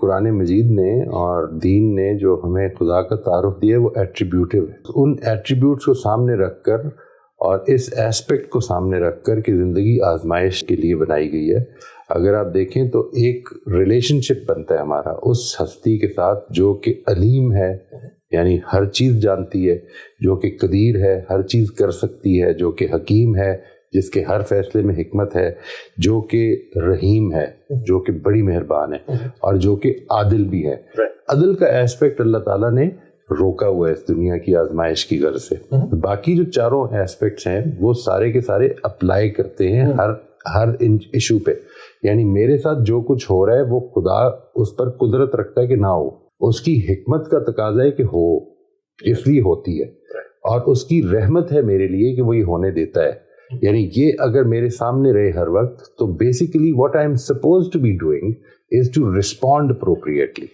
قرآن مجید نے اور دین نے جو ہمیں خدا کا تعارف دیا ہے وہ ایٹریبیوٹیو ہے. ان ایٹریبیوٹس کو سامنے رکھ کر اور اس ایسپیکٹ کو سامنے رکھ کر کہ زندگی آزمائش کے لیے بنائی گئی ہے. اگر آپ دیکھیں تو ایک ریلیشن شپ بنتا ہے ہمارا اس ہستی کے ساتھ جو کہ علیم ہے، یعنی ہر چیز جانتی ہے، جو کہ قدیر ہے، ہر چیز کر سکتی ہے، جو کہ حکیم ہے، جس کے ہر فیصلے میں حکمت ہے، جو کہ رحیم ہے، جو کہ بڑی مہربان ہے، اور جو کہ عادل بھی ہے. عدل کا ایسپیکٹ اللہ تعالیٰ نے روکا ہوا ہے اس دنیا کی آزمائش کی غرض سے. باقی جو چاروں ایسپیکٹس ہیں وہ سارے کے سارے اپلائی کرتے ہیں ہر ایشو پہ. یعنی میرے ساتھ جو کچھ ہو رہا ہے وہ خدا اس پر قدرت رکھتا ہے کہ نہ ہو، اس کی حکمت کا تقاضا ہے کہ ہو، اس لیے ہوتی ہے، اور اس کی رحمت ہے میرے لیے کہ وہ یہ ہونے دیتا ہے. یعنی یہ اگر میرے سامنے رہے ہر وقت تو basically what I am supposed to be doing is to respond appropriately.